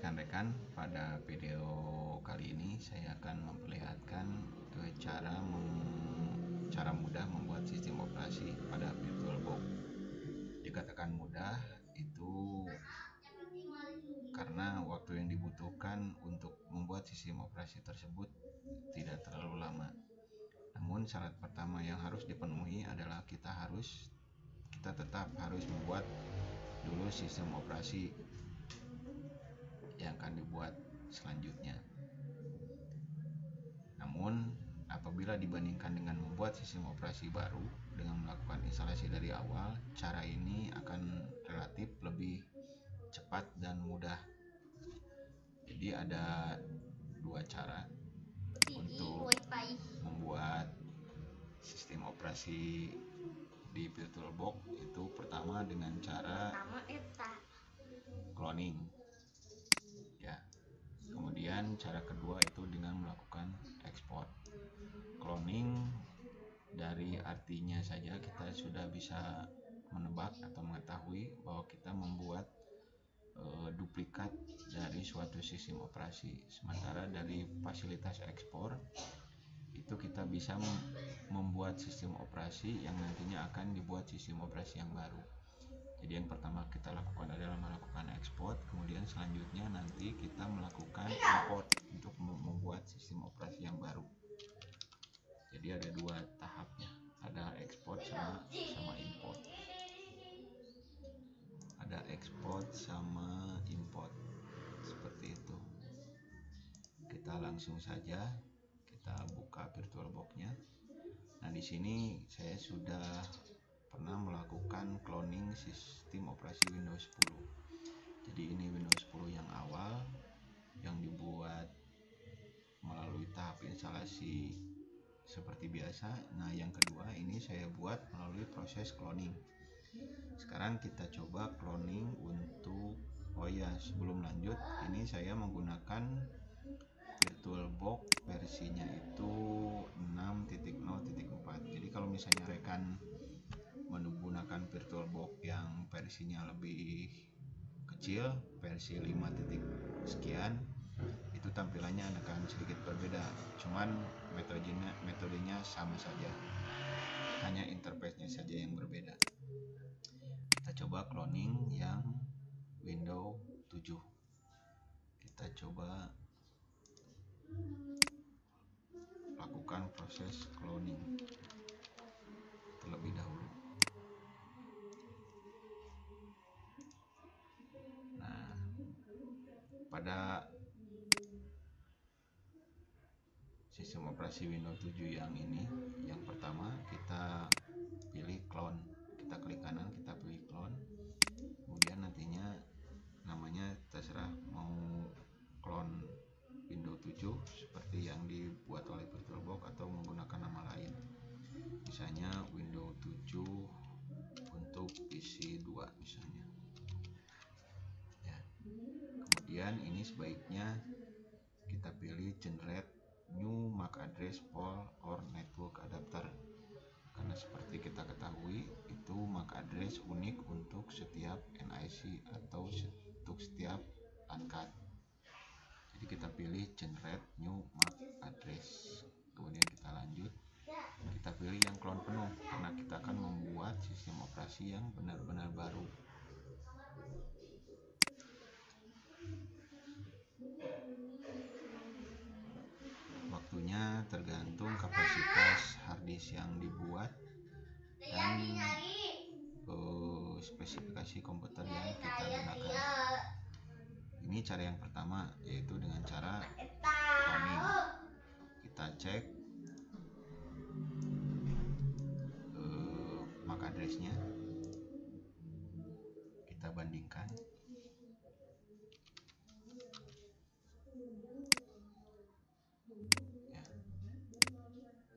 rekan-rekan, pada video kali ini saya akan memperlihatkan cara mudah membuat sistem operasi pada VirtualBox. Dikatakan mudah itu karena waktu yang dibutuhkan untuk membuat sistem operasi tersebut tidak terlalu lama. Namun syarat pertama yang harus dipenuhi adalah kita tetap harus membuat dulu sistem operasi yang akan dibuat selanjutnya. Namun apabila dibandingkan dengan membuat sistem operasi baru dengan melakukan instalasi dari awal, cara ini akan relatif lebih cepat dan mudah. Jadi ada dua cara untuk membuat sistem operasi di VirtualBox. Itu pertama dengan cara cloning. Kemudian cara kedua itu dengan melakukan ekspor. Cloning dari artinya saja kita sudah bisa menebak atau mengetahui bahwa kita membuat duplikat dari suatu sistem operasi. Sementara dari fasilitas ekspor itu kita bisa membuat sistem operasi yang nantinya akan dibuat sistem operasi yang baru. Jadi yang pertama kita lakukan adalah melakukan ekspor, kemudian selanjutnya nanti kita melakukan import untuk membuat sistem operasi yang baru. Jadi ada dua tahapnya, ada ekspor sama import. Ada ekspor sama import, seperti itu. Kita langsung saja kita buka VirtualBox-nya. Nah di sini saya sudah pernah melakukan cloning sistem operasi Windows 10. Jadi ini Windows 10 yang awal yang dibuat melalui tahap instalasi seperti biasa. Nah yang kedua ini saya buat melalui proses cloning. Sekarang kita coba cloning untuk sebelum lanjut, ini saya menggunakan VirtualBox versinya itu 6.0.4. Jadi kalau misalnya rekan menggunakan VirtualBox yang versinya lebih kecil, versi 5 sekian, itu tampilannya akan sedikit berbeda. Cuman metodenya sama saja, hanya interface-nya saja yang berbeda. Kita coba cloning yang Windows 7. Kita coba lakukan proses cloning terlebih dahulu. Nah, pada sistem operasi Windows 7 yang ini, yang pertama kita pilih clone. Kita klik kanan, kita pilih clone. Kemudian nantinya namanya terserah, mau clone Windows 7 seperti yang dibuat oleh VirtualBox atau menggunakan nama lain. Misalnya Windows 7 untuk PC 2 misalnya. Ya. Kemudian ini sebaiknya kita pilih generate new MAC address for or network adapter, karena seperti kita ketahui itu MAC address unik untuk setiap NIC atau untuk setiap LAN card. Jadi kita pilih generate new MAC address, kemudian kita lanjut, kita pilih yang clone penuh karena kita akan membuat sistem operasi yang benar-benar baru. Waktunya tergantung kapasitas harddisk yang dibuat dan spesifikasi komputer yang kita gunakan. Ini cara yang pertama, yaitu dengan cara cloning. Kita cek MAC address-nya, kita bandingkan.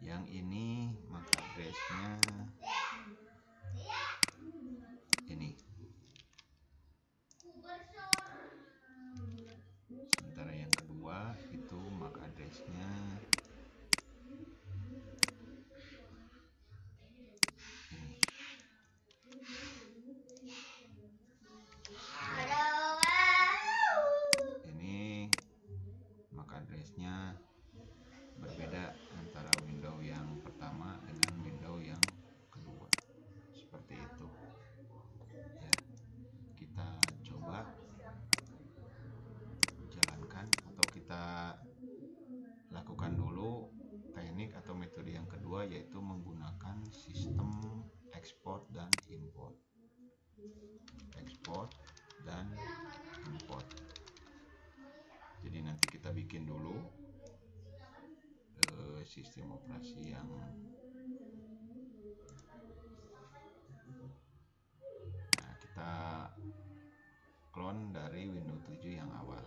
Yang ini MAC address-nya ini. Sementara yang kedua itu MAC address-nya ini. export dan import. Jadi nanti kita bikin dulu sistem operasi yang kita clone dari Windows 7 yang awal.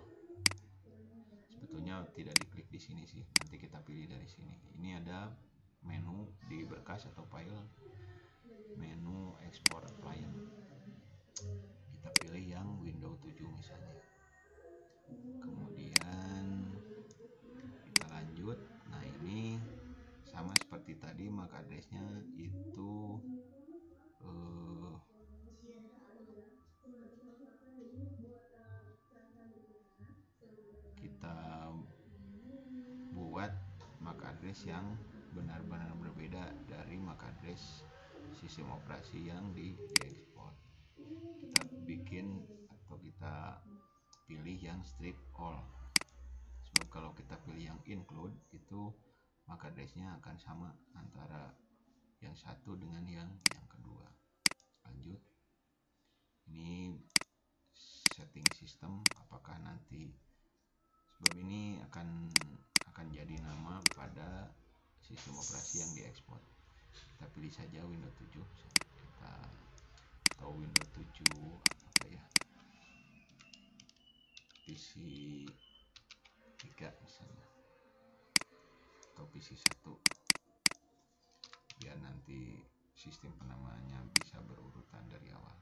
Sebetulnya tidak diklik di sini sih, nanti kita pilih dari sini. Ini ada menu di berkas atau file, menu export appliance. Kita pilih yang Windows 7 misalnya. Kemudian kita lanjut. Nah, ini sama seperti tadi, MAC address-nya itu kita buat MAC address yang benar-benar berbeda dari MAC address sistem operasi yang diekspor. Kita bikin atau kita pilih yang strip all. Sebab kalau kita pilih yang include itu MAC address-nya akan sama antara yang satu dengan yang kedua. Lanjut. Ini setting sistem, apakah nanti, sebab ini akan jadi nama pada sistem operasi yang diekspor. Kita pilih saja Windows 7. Kita atau Windows 7 apa ya? PC 3 misalnya. Atau PC 1. Biar nanti sistem penamaannya bisa berurutan dari awal.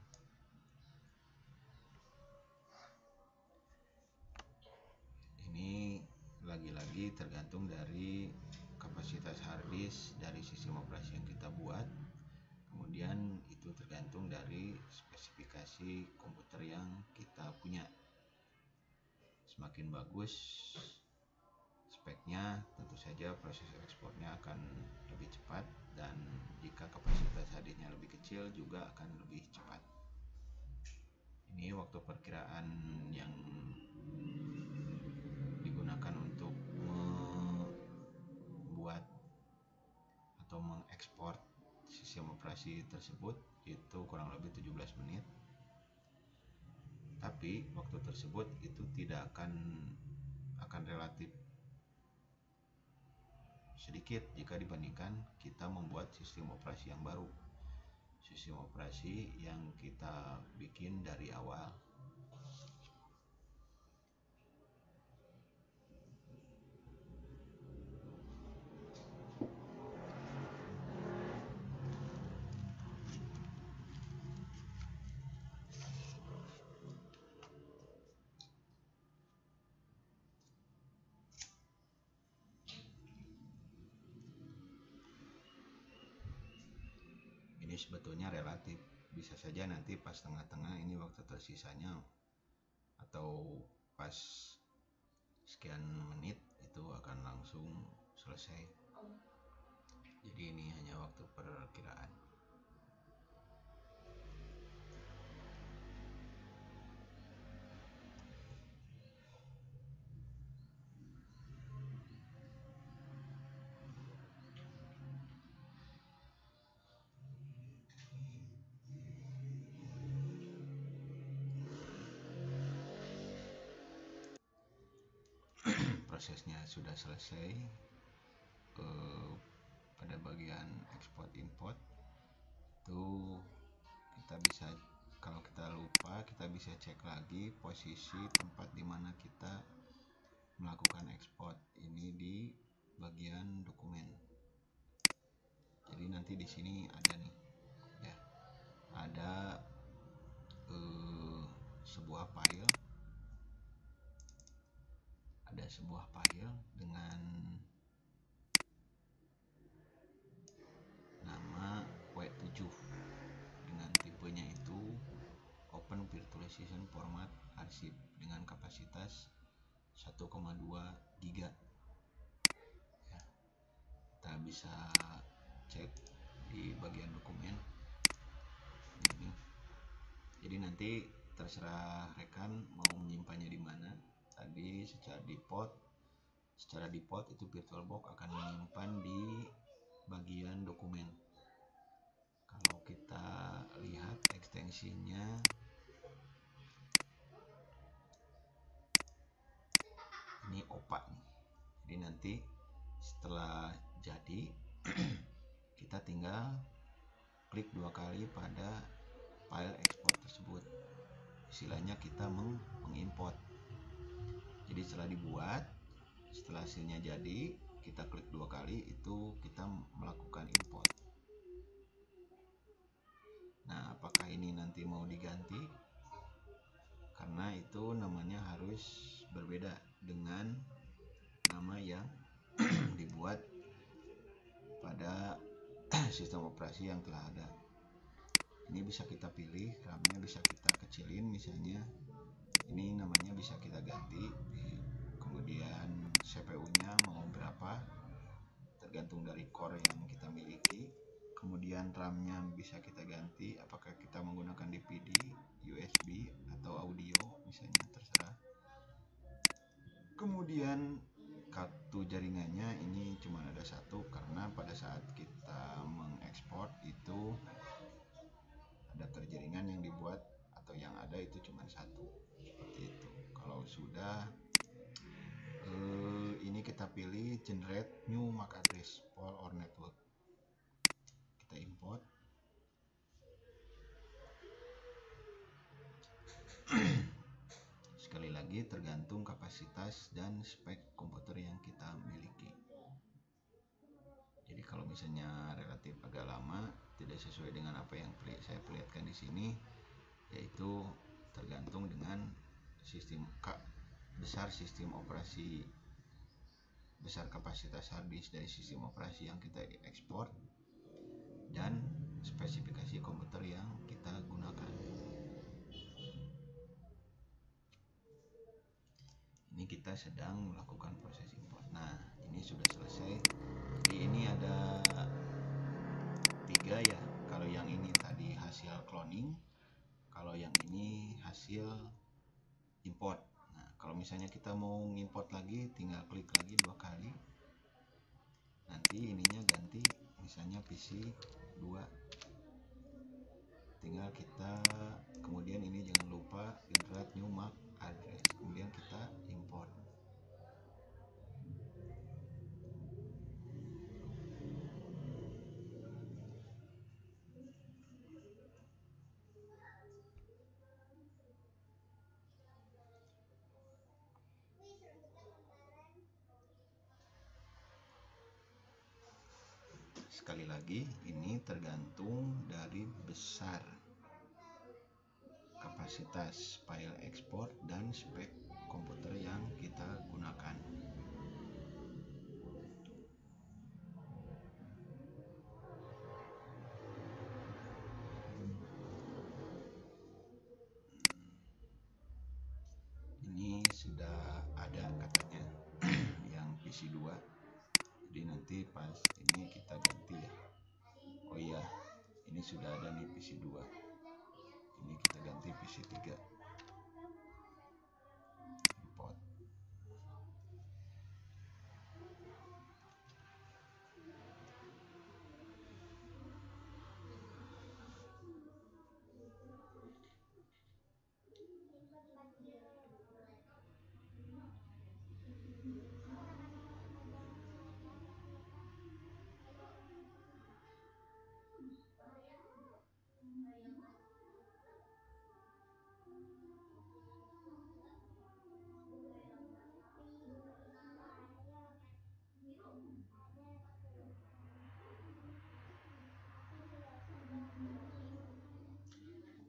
Ini lagi-lagi tergantung dari kapasitas harddisk dari sistem operasi yang kita buat. Kemudian itu tergantung dari spesifikasi komputer yang kita punya. Semakin bagus speknya, tentu saja proses ekspornya akan lebih cepat, dan jika kapasitas harddisknya lebih kecil juga akan lebih cepat. Ini waktu perkiraan yang digunakan untuk membuat atau mengekspor sistem operasi tersebut itu kurang lebih 17 menit. Tapi waktu tersebut itu tidak akan relatif sedikit jika dibandingkan kita membuat sistem operasi yang baru, sistem operasi yang kita bikin dari awal. Ini sebetulnya relatif, bisa saja nanti pas tengah-tengah ini waktu tersisanya atau pas sekian menit itu akan langsung selesai. Jadi ini hanya waktu perkiraan. Prosesnya sudah selesai. Pada bagian export import itu kita bisa, kalau kita lupa, kita bisa cek lagi posisi tempat di mana kita melakukan ekspor ini di bagian dokumen. Jadi nanti di sini ada nih ya, ada sebuah file dengan nama W7 dengan tipenya itu Open Virtualization Format Arsip dengan kapasitas 1,2 giga ya. Kita bisa cek di bagian dokumen ini. Jadi nanti terserah rekan mau menyimpannya di mana. Tadi secara default itu VirtualBox akan menyimpan di bagian dokumen. Kalau kita lihat ekstensinya, ini opa nih. Jadi nanti setelah jadi kita tinggal klik 2 kali pada file export tersebut. Istilahnya kita mengimport. Jadi setelah dibuat, setelah hasilnya jadi, kita klik 2 kali, itu kita melakukan import. Nah, apakah ini nanti mau diganti? Karena itu namanya harus berbeda dengan nama yang dibuat pada sistem operasi yang telah ada. Ini bisa kita pilih, RAM-nya bisa kita kecilin misalnya. Ini namanya bisa kita ganti. Kemudian CPU-nya mau berapa, tergantung dari core yang kita miliki. Kemudian RAM-nya bisa kita ganti, apakah kita menggunakan DVD, USB, atau audio, misalnya terserah. Kemudian kartu jaringannya ini cuma ada satu, karena pada saat kita mengekspor itu adapter jaringan yang dibuat atau yang ada itu cuma satu, seperti itu. Kalau sudah ini kita pilih generate new MAC address for our network, kita import. Sekali lagi tergantung kapasitas dan spek komputer yang kita miliki. Jadi kalau misalnya relatif agak lama, tidak sesuai dengan apa yang saya perlihatkan di sini, yaitu tergantung dengan besar sistem operasi, besar kapasitas hard disk dari sistem operasi yang kita ekspor, dan spesifikasi komputer yang kita gunakan. Ini kita sedang melakukan proses import. Nah, ini sudah selesai. Jadi ini ada 3 ya. Kalau yang ini tadi hasil cloning, kalau yang ini hasil import. Nah, kalau misalnya kita mau import lagi, tinggal klik lagi 2 kali. Nanti ininya ganti, misalnya PC 2. Tinggal kita, kemudian ini jangan lupa generate new MAC address, kemudian kita import. Sekali lagi, ini tergantung dari besar kapasitas file export dan spek komputer yang kita gunakan. Ini sudah ada katanya yang PC 2. Jadi nanti pas ini kita ganti ya. Oh iya, ini sudah ada nih PC 2. Ini kita ganti PC 3. Import.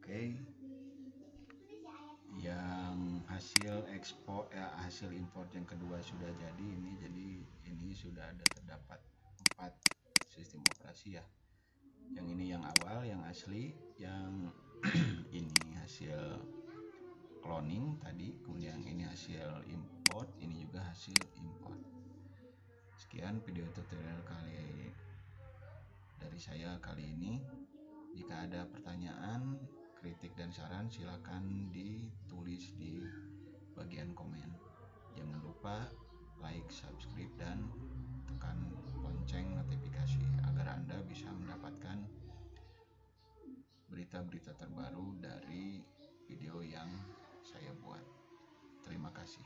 Oke. Yang hasil ekspor hasil import yang kedua sudah jadi. Ini sudah ada terdapat 4 sistem operasi ya. Yang ini yang awal, yang asli, yang ini hasil cloning tadi, kemudian ini hasil import, ini juga hasil import. Sekian video tutorial dari saya kali ini. Jika ada pertanyaan, kritik dan saran, silakan ditulis di bagian komen. Jangan lupa like, subscribe, dan tekan lonceng notifikasi agar Anda bisa mendapatkan berita-berita terbaru dari video yang saya buat. Terima kasih.